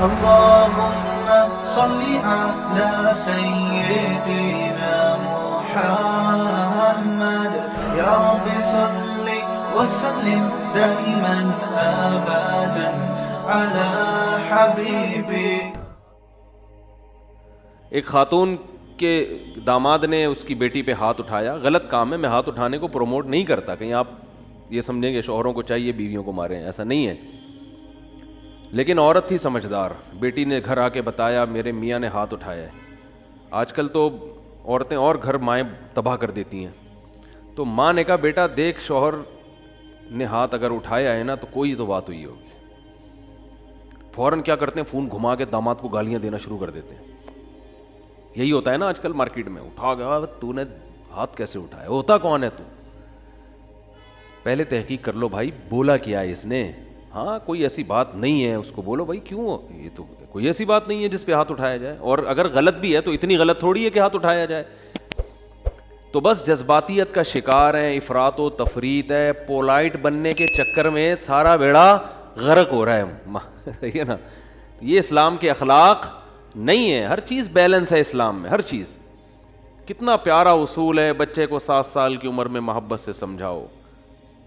اللهم صل على سيدنا محمد يا رب صل وسلم دائما ابدا على حبيبي. ایک خاتون کے داماد نے اس کی بیٹی پہ ہاتھ اٹھایا. غلط کام ہے, میں ہاتھ اٹھانے کو پروموٹ نہیں کرتا, کہیں آپ یہ سمجھیں گے شوہروں کو چاہیے بیویوں کو ماریں, ایسا نہیں ہے. لیکن عورت تھی سمجھدار, بیٹی نے گھر آ کے بتایا میرے میاں نے ہاتھ اٹھایا ہے. آج کل تو عورتیں اور گھر مائیں تباہ کر دیتی ہیں. تو ماں نے کہا بیٹا دیکھ شوہر نے ہاتھ اگر اٹھایا ہے نا تو کوئی تو بات ہوئی ہوگی. فوراً کیا کرتے ہیں, فون گھما کے داماد کو گالیاں دینا شروع کر دیتے ہیں. یہی ہوتا ہے نا آج کل مارکیٹ میں, اٹھا گیا تو نے ہاتھ کیسے اٹھایا, ہوتا کون ہے تو. پہلے تحقیق کر لو بھائی, بولا کیا ہے اس نے. ہاں کوئی ایسی بات نہیں ہے, اس کو بولو بھائی کیوں, یہ تو کوئی ایسی بات نہیں ہے جس پہ ہاتھ اٹھایا جائے, اور اگر غلط بھی ہے تو اتنی غلط تھوڑی ہے کہ ہاتھ اٹھایا جائے. تو بس جذباتیت کا شکار ہیں, افراط و تفریط ہے, پولائٹ بننے کے چکر میں سارا بیڑا غرق ہو رہا ہے. صحیح ہے نا. یہ اسلام کے اخلاق نہیں ہے. ہر چیز بیلنس ہے اسلام میں, ہر چیز. کتنا پیارا اصول ہے, بچے کو 7 سال کی عمر میں محبت سے سمجھاؤ,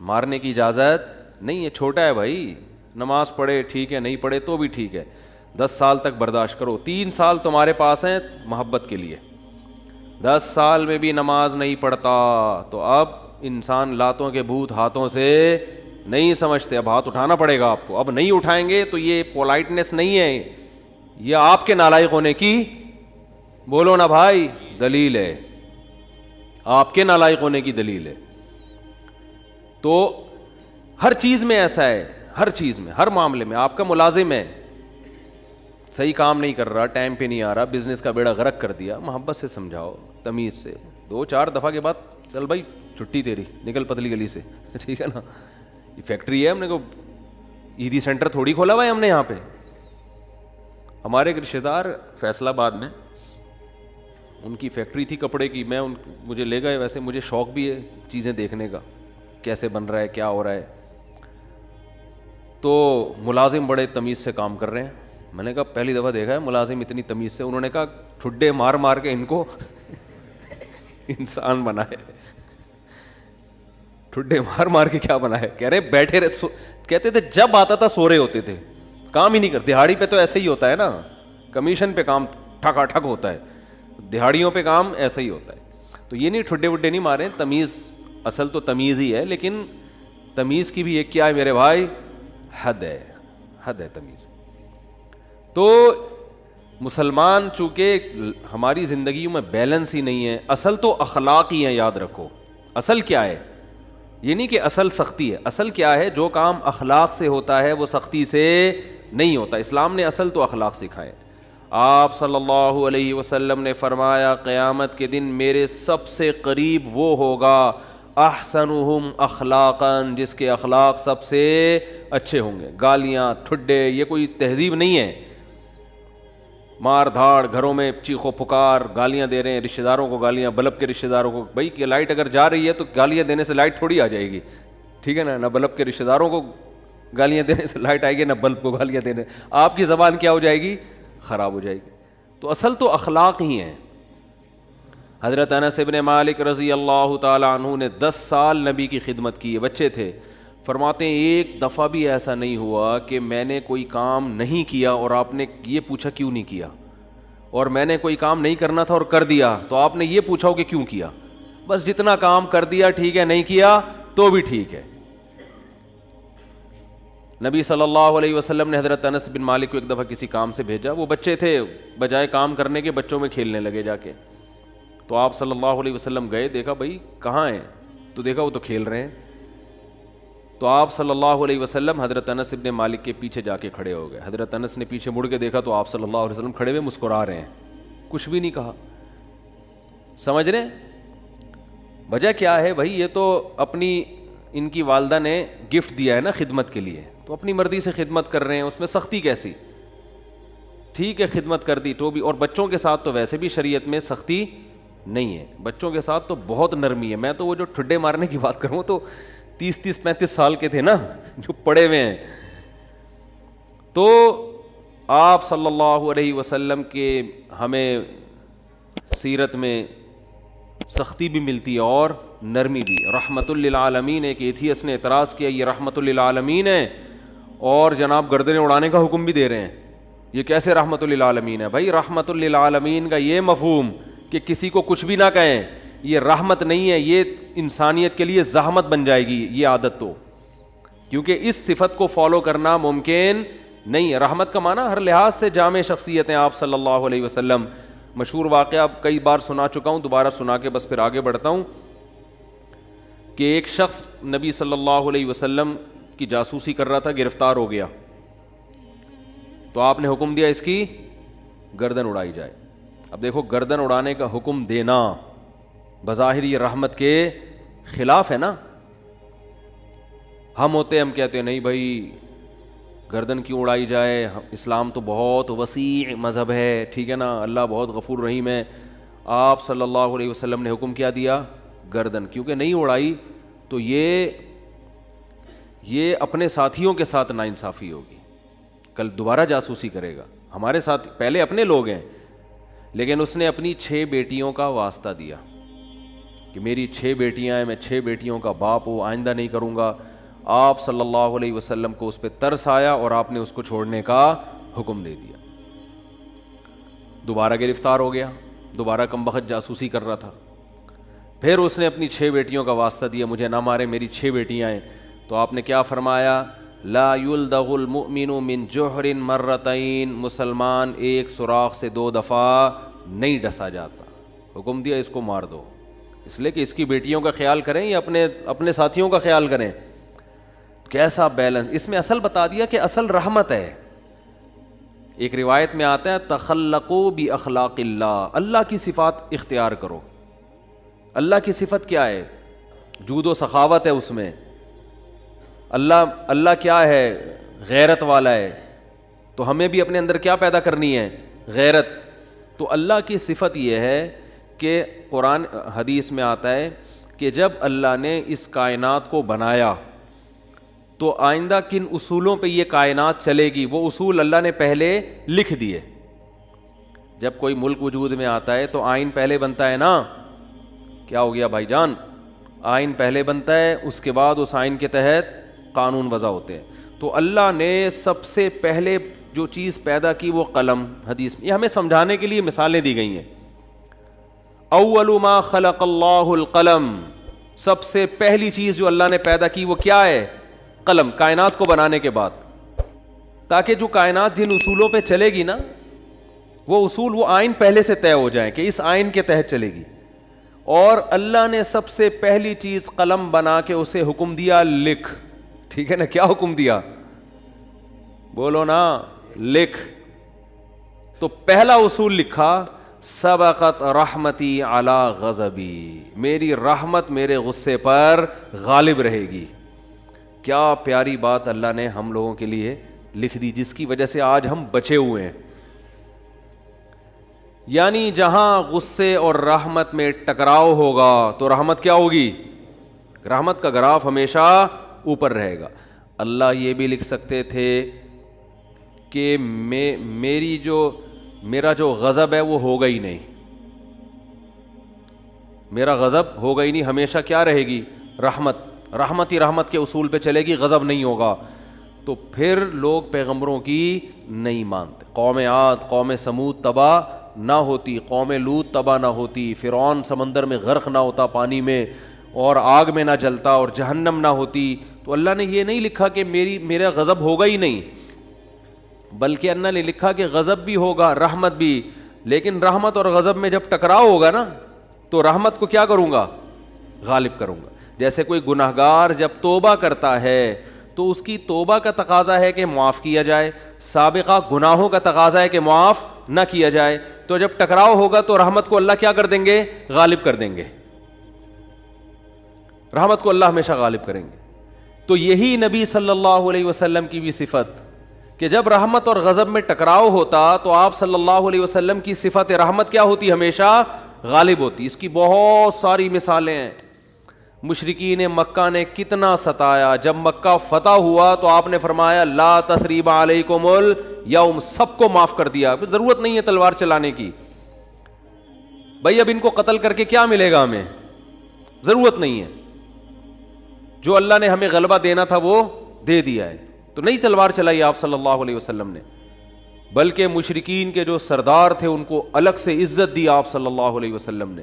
مارنے کی اجازت نہیں ہے. چھوٹا ہے بھائی, نماز پڑھے ٹھیک ہے, نہیں پڑھے تو بھی ٹھیک ہے, 10 سال تک برداشت کرو. 3 سال تمہارے پاس ہیں محبت کے لیے. 10 سال میں بھی نماز نہیں پڑھتا تو اب انسان لاتوں کے بھوت ہاتھوں سے نہیں سمجھتے, اب ہاتھ اٹھانا پڑے گا آپ کو. اب نہیں اٹھائیں گے تو یہ پولائٹنس نہیں ہے, یہ آپ کے نالائق ہونے کی, بولو نا بھائی, دلیل ہے, آپ کے نالائق ہونے کی دلیل ہے. تو ہر چیز میں ایسا ہے, ہر چیز میں, ہر معاملے میں. آپ کا ملازم ہے, صحیح کام نہیں کر رہا, ٹائم پہ نہیں آ رہا, بزنس کا بیڑا غرق کر دیا, محبت سے سمجھاؤ, تمیز سے. 2-4 دفعہ کے بعد چل بھائی چھٹی تیری, نکل پتلی گلی سے, ٹھیک ہے نا. یہ فیکٹری ہے, ہم نے کو عیدی سینٹر تھوڑی کھولا ہوا ہے ہم نے یہاں پہ. ہمارے ایک رشتہ دار فیصل آباد میں, ان کی فیکٹری تھی کپڑے کی. مجھے لے گئے, ویسے مجھے شوق بھی ہے چیزیں دیکھنے کا, کیسے بن رہا ہے, کیا ہو رہا ہے. تو ملازم بڑے تمیز سے کام کر رہے ہیں. میں نے کہا پہلی دفعہ دیکھا ہے ملازم اتنی تمیز سے. انہوں نے کہا ٹھڈے مار مار کے ان کو انسان بنائے. ٹھڈے مار مار کے کیا بنائے, کہہ رہے بیٹھے رہے, کہتے تھے جب آتا تھا سو رہے ہوتے تھے, کام ہی نہیں کرتے. دہاڑی پہ تو ایسا ہی ہوتا ہے نا, کمیشن پہ کام ٹھکا ٹھک ہوتا ہے, دہاڑیوں پہ کام ایسا ہی ہوتا ہے. تو یہ نہیں ٹھڈے وڈے نہیں مارے, تمیز, اصل تو تمیز ہی ہے, لیکن تمیز کی بھی ایک کیا ہے میرے بھائی, حد ہے, حد ہے تمیز. تو مسلمان چونکہ ہماری زندگیوں میں بیلنس ہی نہیں ہے. اصل تو اخلاق ہی ہیں, یاد رکھو. اصل کیا ہے, یہ نہیں کہ اصل سختی ہے. اصل کیا ہے, جو کام اخلاق سے ہوتا ہے وہ سختی سے نہیں ہوتا. اسلام نے اصل تو اخلاق سکھائے. آپ صلی اللہ علیہ وسلم نے فرمایا قیامت کے دن میرے سب سے قریب وہ ہوگا احسنہم اخلاقا, جس کے اخلاق سب سے اچھے ہوں گے. گالیاں, ٹھڈے, یہ کوئی تہذیب نہیں ہے. مار دھاڑ, گھروں میں چیخو پکار, گالیاں دے رہے ہیں رشتہ داروں کو, گالیاں بلب کے رشتہ داروں کو. بھائی کہ لائٹ اگر جا رہی ہے تو گالیاں دینے سے لائٹ تھوڑی آ جائے گی, ٹھیک ہے نا. نہ بلب کے رشتہ داروں کو گالیاں دینے سے لائٹ آئے گی, نہ بلب کو گالیاں دینے. آپ کی زبان کیا ہو جائے گی, خراب ہو جائے گی. تو اصل تو اخلاق ہی ہیں. حضرت انس ابن مالک رضی اللہ تعالی عنہ نے 10 سال نبی کی خدمت کی ہے, بچے تھے. فرماتے ہیں ایک دفعہ بھی ایسا نہیں ہوا کہ میں نے کوئی کام نہیں کیا اور آپ نے یہ پوچھا کیوں نہیں کیا, اور میں نے کوئی کام نہیں کرنا تھا اور کر دیا تو آپ نے یہ پوچھا ہو کہ کیوں کیا. بس جتنا کام کر دیا ٹھیک ہے, نہیں کیا تو بھی ٹھیک ہے. نبی صلی اللہ علیہ وسلم نے حضرت انس بن مالک کو ایک دفعہ کسی کام سے بھیجا. وہ بچے تھے, بجائے کام کرنے کے بچوں میں کھیلنے لگے جا کے. تو آپ صلی اللہ علیہ وسلم گئے, دیکھا بھائی کہاں ہیں, تو دیکھا وہ تو کھیل رہے ہیں. تو آپ صلی اللہ علیہ وسلم حضرت انس بن مالک کے پیچھے جا کے کھڑے ہو گئے. حضرت انس نے پیچھے مڑ کے دیکھا تو آپ صلی اللہ علیہ وسلم کھڑے ہوئے مسکرا رہے ہیں, کچھ بھی نہیں کہا. سمجھ رہے وجہ کیا ہے بھائی, یہ تو اپنی ان کی والدہ نے گفٹ دیا ہے نا خدمت کے لیے, تو اپنی مرضی سے خدمت کر رہے ہیں, اس میں سختی کیسی. ٹھیک ہے خدمت کر دی تو بھی, اور بچوں کے ساتھ تو ویسے بھی شریعت میں سختی نہیں ہے, بچوں کے ساتھ تو بہت نرمی ہے. میں تو وہ جو ٹھڈے مارنے کی بات کروں تو 30-35 سال کے تھے نا جو پڑے ہوئے ہیں. تو آپ صلی اللہ علیہ وسلم کے ہمیں سیرت میں سختی بھی ملتی ہے اور نرمی بھی. رحمت للعالمین. ایک ایتھیس نے اعتراض کیا یہ رحمت للعالمین ہے اور جناب گردنیں اڑانے کا حکم بھی دے رہے ہیں, یہ کیسے رحمت للعالمین ہے؟ بھائی رحمت للعالمین کا یہ مفہوم کہ کسی کو کچھ بھی نہ کہیں یہ رحمت نہیں ہے, یہ انسانیت کے لیے زحمت بن جائے گی یہ عادت, تو کیونکہ اس صفت کو فالو کرنا ممکن نہیں ہے. رحمت کا معنی ہر لحاظ سے جامع شخصیت ہیں آپ صلی اللہ علیہ وسلم. مشہور واقعہ کئی بار سنا چکا ہوں, دوبارہ سنا کے بس پھر آگے بڑھتا ہوں کہ ایک شخص نبی صلی اللہ علیہ وسلم کی جاسوسی کر رہا تھا, گرفتار ہو گیا, تو آپ نے حکم دیا اس کی گردن اڑائی جائے. اب دیکھو گردن اڑانے کا حکم دینا بظاہر یہ رحمت کے خلاف ہے نا. ہم کہتے ہیں نہیں بھائی گردن کیوں اڑائی جائے, اسلام تو بہت وسیع مذہب ہے, ٹھیک ہے نا, اللہ بہت غفور رحیم ہے. آپ صلی اللہ علیہ وسلم نے حکم کیا دیا گردن, کیونکہ نہیں اڑائی تو یہ اپنے ساتھیوں کے ساتھ ناانصافی ہوگی, کل دوبارہ جاسوسی کرے گا. ہمارے ساتھ پہلے اپنے لوگ ہیں, لیکن اس نے اپنی 6 بیٹیوں کا واسطہ دیا کہ میری 6 بیٹیاں ہیں, میں 6 بیٹیوں کا باپ ہوں, آئندہ نہیں کروں گا. آپ صلی اللہ علیہ وسلم کو اس پہ ترس آیا اور آپ نے اس کو چھوڑنے کا حکم دے دیا. دوبارہ گرفتار ہو گیا, دوبارہ کمبخت جاسوسی کر رہا تھا. پھر اس نے اپنی 6 بیٹیوں کا واسطہ دیا, مجھے نہ مارے, میری 6 بیٹیاں ہیں. تو آپ نے کیا فرمایا, لا یلدغ المؤمن من جحر مرتین, مسلمان ایک سوراخ سے 2 دفعہ نہیں ڈسا جاتا. حکم دیا اس کو مار دو, اس لیے کہ اس کی بیٹیوں کا خیال کریں یا اپنے ساتھیوں کا خیال کریں. کیسا بیلنس اس میں, اصل بتا دیا کہ اصل رحمت ہے. ایک روایت میں آتا ہے تخلقوا باخلاق اللہ, اللہ کی صفات اختیار کرو. اللہ کی صفت کیا ہے؟ جود و سخاوت ہے اس میں. اللہ کیا ہے؟ غیرت والا ہے. تو ہمیں بھی اپنے اندر کیا پیدا کرنی ہے؟ غیرت. تو اللہ کی صفت یہ ہے کہ قرآن حدیث میں آتا ہے کہ جب اللہ نے اس کائنات کو بنایا تو آئندہ کن اصولوں پہ یہ کائنات چلے گی, وہ اصول اللہ نے پہلے لکھ دیے. جب کوئی ملک وجود میں آتا ہے تو آئین پہلے بنتا ہے نا. کیا ہو گیا بھائی جان؟ آئین پہلے بنتا ہے, اس کے بعد اس آئین کے تحت قانون وضع ہوتے ہیں. تو اللہ نے سب سے پہلے جو چیز پیدا کی وہ قلم. حدیث میں یہ ہمیں سمجھانے کے لیے مثالیں دی گئی ہیں. اول ما خلق اللہ القلم, سب سے پہلی چیز جو اللہ نے پیدا کی وہ کیا ہے؟ قلم. کائنات کو بنانے کے بعد, تاکہ جو کائنات جن اصولوں پہ چلے گی نا وہ اصول, وہ آئین پہلے سے طے ہو جائیں کہ اس آئین کے تحت چلے گی. اور اللہ نے سب سے پہلی چیز قلم بنا کے اسے حکم دیا لکھ. ٹھیک ہے نا, کیا حکم دیا؟ بولو نا, لکھ. تو پہلا اصول لکھا, سبقت رحمتی علی غضبی, میری رحمت میرے غصے پر غالب رہے گی. کیا پیاری بات اللہ نے ہم لوگوں کے لیے لکھ دی, جس کی وجہ سے آج ہم بچے ہوئے ہیں. یعنی جہاں غصے اور رحمت میں ٹکراؤ ہوگا تو رحمت کیا ہوگی؟ رحمت کا گراف ہمیشہ اوپر رہے گا. اللہ یہ بھی لکھ سکتے تھے کہ میرا جو غضب ہے وہ ہوگا ہی نہیں, میرا غضب ہوگا ہی نہیں, ہمیشہ کیا رہے گی؟ رحمت. رحمت ہی رحمت کے اصول پہ چلے گی, غضب نہیں ہوگا. تو پھر لوگ پیغمبروں کی نہیں مانتے. قوم عاد, قوم سمود تباہ نہ ہوتی, قوم لوط تباہ نہ ہوتی, فرعون سمندر میں غرق نہ ہوتا پانی میں اور آگ میں نہ جلتا اور جہنم نہ ہوتی, تو اللہ نے یہ نہیں لکھا کہ میرا غضب ہوگا ہی نہیں, بلکہ اللہ نے لکھا کہ غضب بھی ہوگا, رحمت بھی. لیکن رحمت اور غضب میں جب ٹکراؤ ہوگا نا تو رحمت کو کیا کروں گا؟ غالب کروں گا. جیسے کوئی گناہگار جب توبہ کرتا ہے تو اس کی توبہ کا تقاضا ہے کہ معاف کیا جائے, سابقہ گناہوں کا تقاضا ہے کہ معاف نہ کیا جائے. تو جب ٹکراؤ ہوگا تو رحمت کو اللہ کیا کر دیں گے؟ غالب کر دیں گے. رحمت کو اللہ ہمیشہ غالب کریں گے. تو یہی نبی صلی اللہ علیہ وسلم کی بھی صفت کہ جب رحمت اور غضب میں ٹکراؤ ہوتا تو آپ صلی اللہ علیہ وسلم کی صفت رحمت کیا ہوتی؟ ہمیشہ غالب ہوتی. اس کی بہت ساری مثالیں ہیں. مشرکین مکہ نے کتنا ستایا. جب مکہ فتح ہوا تو آپ نے فرمایا لا تثریب علیکم الیوم, سب کو معاف کر دیا, ضرورت نہیں ہے تلوار چلانے کی. بھائی اب ان کو قتل کر کے کیا ملے گا ہمیں, ضرورت نہیں ہے. جو اللہ نے ہمیں غلبہ دینا تھا وہ دے دیا ہے. تو نہیں تلوار چلائی آپ صلی اللہ علیہ وسلم نے, بلکہ مشرکین کے جو سردار تھے ان کو الگ سے عزت دی آپ صلی اللہ علیہ وسلم نے.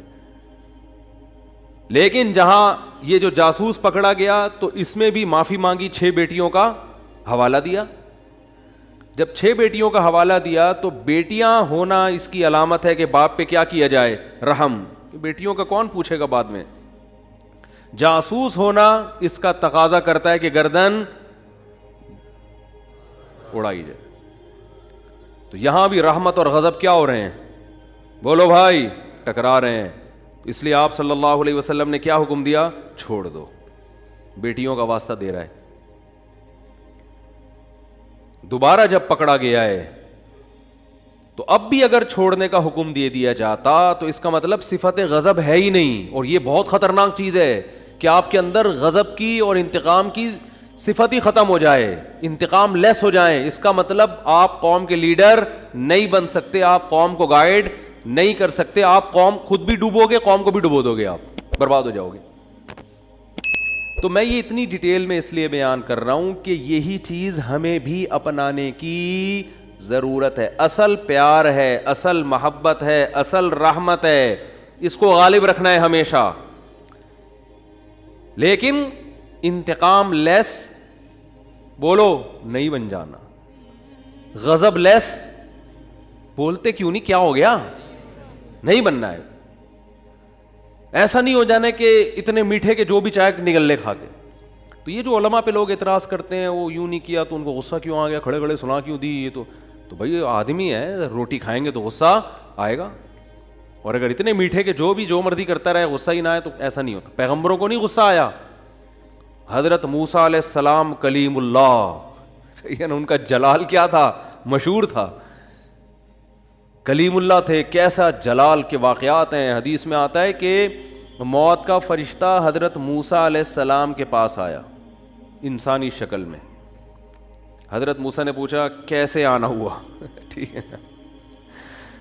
لیکن جہاں یہ جو جاسوس پکڑا گیا تو اس میں بھی معافی مانگی, 6 بیٹیوں کا حوالہ دیا. جب 6 بیٹیوں کا حوالہ دیا تو بیٹیاں ہونا اس کی علامت ہے کہ باپ پہ کیا کیا جائے, رحم. بیٹیوں کا کون پوچھے گا بعد میں. جاسوس ہونا اس کا تقاضا کرتا ہے کہ گردن اڑائی جائے. تو یہاں بھی رحمت اور غضب کیا ہو رہے ہیں, بولو بھائی, ٹکرا رہے ہیں. اس لیے آپ صلی اللہ علیہ وسلم نے کیا حکم دیا, چھوڑ دو. بیٹیوں کا واسطہ دے رہا ہے. دوبارہ جب پکڑا گیا ہے تو اب بھی اگر چھوڑنے کا حکم دے دیا جاتا تو اس کا مطلب صفت غضب ہے ہی نہیں. اور یہ بہت خطرناک چیز ہے کہ آپ کے اندر غضب کی اور انتقام کی صفت ہی ختم ہو جائے, انتقام لیس ہو جائیں. اس کا مطلب آپ قوم کے لیڈر نہیں بن سکتے, آپ قوم کو گائیڈ نہیں کر سکتے, آپ قوم خود بھی ڈوبو گے, قوم کو بھی ڈبو دو گے, آپ برباد ہو جاؤ گے. تو میں یہ اتنی ڈیٹیل میں اس لیے بیان کر رہا ہوں کہ یہی چیز ہمیں بھی اپنانے کی ضرورت ہے. اصل پیار ہے, اصل محبت ہے, اصل رحمت ہے, اس کو غالب رکھنا ہے ہمیشہ. لیکن انتقام لیس بولو نہیں بن جانا, غضب لیس بولتے کیوں نہیں, کیا ہو گیا, نہیں بننا ہے. ایسا نہیں ہو جانا کہ اتنے میٹھے کے جو بھی چائے نگل لے کھا کے. تو یہ جو علماء پہ لوگ اعتراض کرتے ہیں وہ یوں نہیں کیا تو ان کو غصہ کیوں آ گیا, کھڑے کھڑے سنا کیوں دی, یہ تو بھائی آدمی ہے, روٹی کھائیں گے تو غصہ آئے گا. اور اگر اتنے میٹھے کے جو بھی جو مرضی کرتا رہے غصہ ہی نہ آئے تو ایسا نہیں ہوتا. پیغمبروں کو نہیں غصہ آیا. حضرت موسیٰ علیہ السلام کلیم اللہ, صحیح ہے نا, ان کا جلال کیا تھا, مشہور تھا, کلیم اللہ تھے. کیسا جلال کے واقعات ہیں. حدیث میں آتا ہے کہ موت کا فرشتہ حضرت موسیٰ علیہ السلام کے پاس آیا انسانی شکل میں. حضرت موسیٰ نے پوچھا کیسے آنا ہوا, ٹھیک ہے,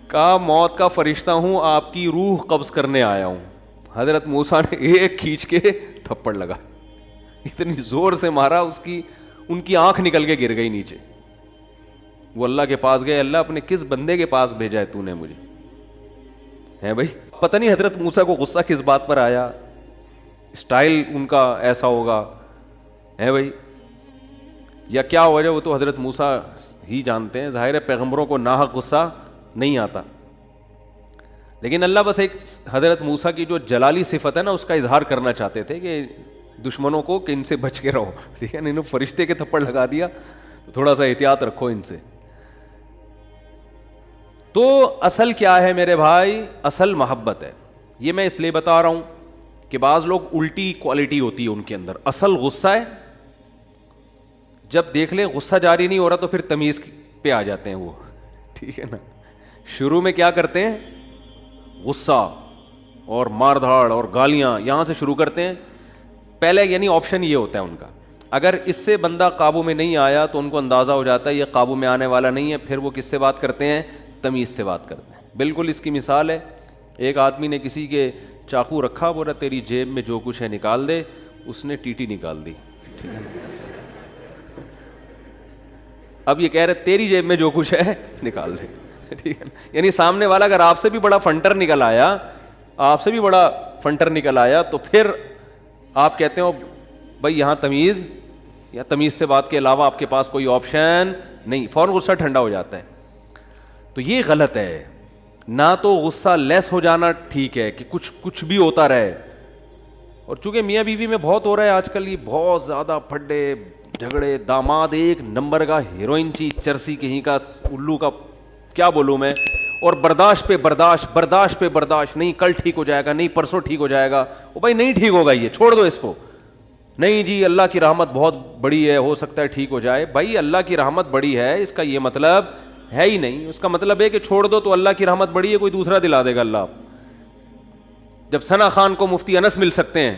کہا موت کا فرشتہ ہوں, آپ کی روح قبض کرنے آیا ہوں. حضرت موسیٰ نے ایک کھینچ کے تھپڑ لگا, اتنی زور سے مارا ان کی آنکھ نکل کے گر گئی نیچے. وہ اللہ کے پاس گئے, اللہ اپنے کس بندے کے پاس بھیجا ہے تو نے مجھے, ہے بھائی. پتہ نہیں حضرت موسیٰ کو غصہ کس بات پر آیا, اسٹائل ان کا ایسا ہوگا, ہے بھائی, یا کیا وجہ, وہ تو حضرت موسیٰ ہی جانتے ہیں. ظاہر ہے پیغمبروں کو ناحق غصہ نہیں آتا, لیکن اللہ بس ایک حضرت موسیٰ کی جو جلالی صفت ہے نا اس کا اظہار کرنا چاہتے تھے کہ دشمنوں کو کہ ان سے بچ کے رہو, ٹھیک ہے. انہوں فرشتے کے تھپڑ لگا دیا تو تھوڑا سا احتیاط رکھو ان سے. تو اصل کیا ہے میرے بھائی, اصل محبت ہے. یہ میں اس لیے بتا رہا ہوں کہ بعض لوگ الٹی کوالٹی ہوتی ہے ان کے اندر. اصل غصہ ہے, جب دیکھ لیں غصہ جاری نہیں ہو رہا تو پھر تمیز پہ آ جاتے ہیں وہ, ٹھیک ہے نا. شروع میں کیا کرتے ہیں, غصہ اور مار دھاڑ اور گالیاں یہاں سے شروع کرتے ہیں پہلے, یعنی آپشن یہ ہوتا ہے ان کا. اگر اس سے بندہ قابو میں نہیں آیا تو ان کو اندازہ ہو جاتا ہے یہ قابو میں آنے والا نہیں ہے, پھر وہ کس سے بات کرتے ہیں, تمیز سے بات کرتے ہیں. بالکل اس کی مثال ہے, ایک آدمی نے کسی کے چاقو رکھا, بولا تیری جیب میں جو کچھ ہے نکال دے, اس نے ٹی نکال دی, ٹھیک ہے. اب یہ کہہ رہے تیری جیب میں جو کچھ ہے نکال دے, ٹھیک ہے. یعنی سامنے والا اگر آپ سے بھی بڑا فنٹر نکل آیا تو پھر آپ کہتے ہو بھائی یہاں تمیز, یا تمیز سے بات کے علاوہ آپ کے پاس کوئی آپشن نہیں, فوراً غصہ ٹھنڈا ہو جاتا ہے. تو یہ غلط ہے. نہ تو غصہ لیس ہو جانا ٹھیک ہے کہ کچھ بھی ہوتا رہے, اور چونکہ میاں بیوی میں بہت ہو رہا ہے آج کل, یہ بہت زیادہ پھڈے جھگڑے, داماد ایک نمبر کا ہیروئن چرسی کہیں کا الو کا, کیا بولوں میں, اور برداشت پہ برداشت, نہیں کل ٹھیک ہو جائے گا, نہیں پرسوں ٹھیک ہو جائے گا. وہ بھائی نہیں ٹھیک ہوگا, یہ چھوڑ دو اس کو. نہیں جی اللہ کی رحمت بہت بڑی ہے, ہو سکتا ہے ٹھیک ہو جائے. بھائی اللہ کی رحمت بڑی ہے اس کا یہ مطلب ہے ہی نہیں. اس کا مطلب ہے کہ چھوڑ دو تو اللہ کی رحمت بڑی ہے, کوئی دوسرا دلا دے گا اللہ. جب ثنا خان کو مفتی انس مل سکتے ہیں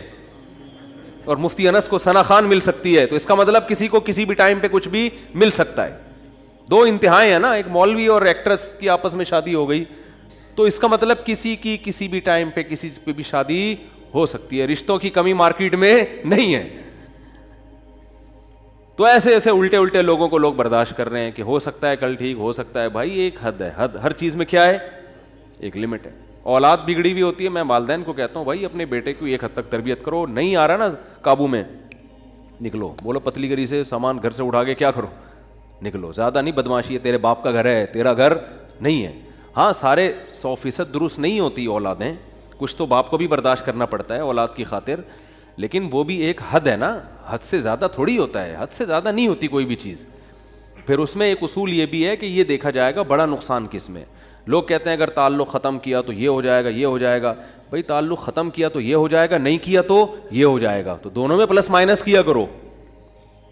اور مفتی انس کو ثنا خان مل سکتی ہے, تو اس کا مطلب کسی کو کسی بھی ٹائم پہ کچھ بھی مل سکتا ہے. دو انتہائیں ہیں نا, ایک مولوی اور ایکٹریس کی آپس میں شادی ہو گئی, تو اس کا مطلب کسی کی کسی بھی ٹائم پہ کسی پہ بھی شادی ہو سکتی ہے. رشتوں کی کمی مارکیٹ میں نہیں ہے. تو ایسے ایسے الٹے الٹے لوگوں کو لوگ برداشت کر رہے ہیں کہ ہو سکتا ہے کل ٹھیک ہو سکتا ہے. بھائی ایک حد ہے, حد ہر چیز میں کیا ہے, ایک لمٹ ہے. اولاد بگڑی ہوئی ہوتی ہے, میں والدین کو کہتا ہوں بھائی اپنے بیٹے کو ایک حد تک تربیت کرو, نہیں آ رہا نا قابو میں, نکلو. بولو پتلی گری سے سامان گھر سے اٹھا کے کیا کرو, نکلو. زیادہ نہیں بدماشی ہے, تیرے باپ کا گھر ہے, تیرا گھر نہیں ہے. ہاں سارے 100% درست نہیں ہوتی اولادیں, کچھ تو باپ کو بھی برداشت کرنا پڑتا ہے اولاد کی خاطر, لیکن وہ بھی ایک حد ہے نا, حد سے زیادہ تھوڑی ہوتا ہے, حد سے زیادہ نہیں ہوتی کوئی بھی چیز. پھر اس میں ایک اصول یہ بھی ہے کہ یہ دیکھا جائے گا بڑا نقصان کس میں. لوگ کہتے ہیں اگر تعلق ختم کیا تو یہ ہو جائے گا, یہ ہو جائے گا. بھائی تعلق ختم کیا تو یہ ہو جائے گا, نہیں کیا تو یہ ہو جائے گا, تو دونوں میں پلس مائنس کیا کرو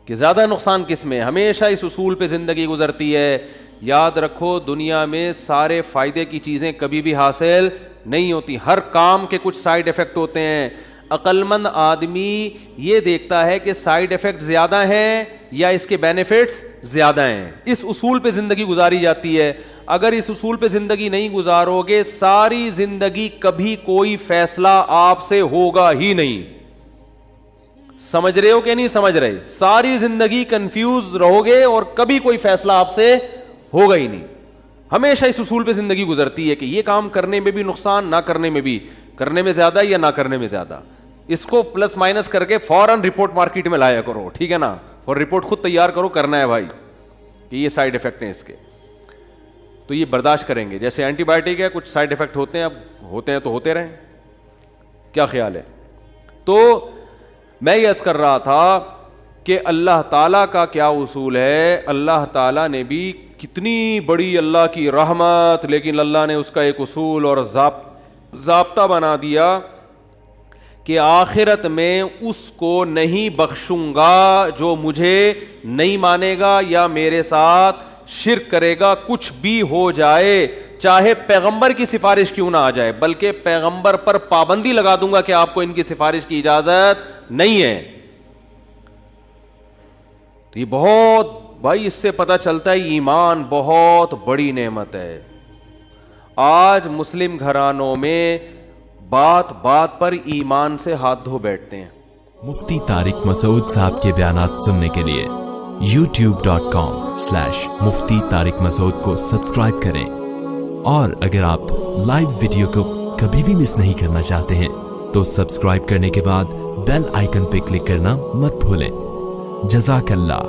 کہ زیادہ نقصان کس میں. ہمیشہ اس اصول پہ زندگی گزرتی ہے. یاد رکھو دنیا میں سارے فائدے کی چیزیں کبھی بھی حاصل نہیں ہوتی, ہر کام کے کچھ سائیڈ ایفیکٹ ہوتے ہیں. عقل مند آدمی یہ دیکھتا ہے کہ سائیڈ ایفیکٹ زیادہ ہیں یا اس کے بینیفٹس زیادہ ہیں. اس اصول پہ زندگی گزاری جاتی ہے. اگر اس اصول پہ زندگی نہیں گزارو گے, ساری زندگی کبھی کوئی فیصلہ آپ سے ہوگا ہی نہیں. سمجھ رہے ہو کہ نہیں سمجھ رہے؟ ساری زندگی کنفیوز رہو گے اور کبھی کوئی فیصلہ آپ سے ہوگا ہی نہیں. ہمیشہ اس اصول پہ زندگی گزرتی ہے کہ یہ کام کرنے میں بھی نقصان, نہ کرنے میں بھی, کرنے میں زیادہ یا نہ کرنے میں زیادہ. اس کو پلس مائنس کر کے فوراً رپورٹ مارکیٹ میں لایا کرو, ٹھیک ہے نا, اور رپورٹ خود تیار کرو, کرنا ہے بھائی کہ یہ سائیڈ ایفیکٹ ہیں اس کے, تو یہ برداشت کریں گے. جیسے اینٹی بائیوٹک ہے, کچھ سائیڈ ایفیکٹ ہوتے ہیں, اب ہوتے ہیں تو ہوتے رہیں, کیا خیال ہے. تو میں یہ عرض کر رہا تھا کہ اللہ تعالیٰ کا کیا اصول ہے. اللہ تعالیٰ نے بھی کتنی بڑی اللہ کی رحمت, لیکن اللہ نے اس کا ایک اصول اور ضابطہ بنا دیا کہ آخرت میں اس کو نہیں بخشوں گا جو مجھے نہیں مانے گا یا میرے ساتھ شرک کرے گا, کچھ بھی ہو جائے, چاہے پیغمبر کی سفارش کیوں نہ آ جائے, بلکہ پیغمبر پر پابندی لگا دوں گا کہ آپ کو ان کی سفارش کی اجازت نہیں ہے. تو یہ بہت بھائی اس سے پتہ چلتا ہے ایمان بہت بڑی نعمت ہے. آج مسلم گھرانوں میں بات بات پر ایمان سے ہاتھ دھو بیٹھتے ہیں. مفتی طارق مسعود صاحب کے بیانات سننے کے لیے youtube.com/مفتی طارق مسعود کو سبسکرائب کریں, اور اگر آپ لائیو ویڈیو کو کبھی بھی مس نہیں کرنا چاہتے ہیں تو سبسکرائب کرنے کے بعد بیل آئیکن پہ کلک کرنا مت بھولیں. جزاک اللہ.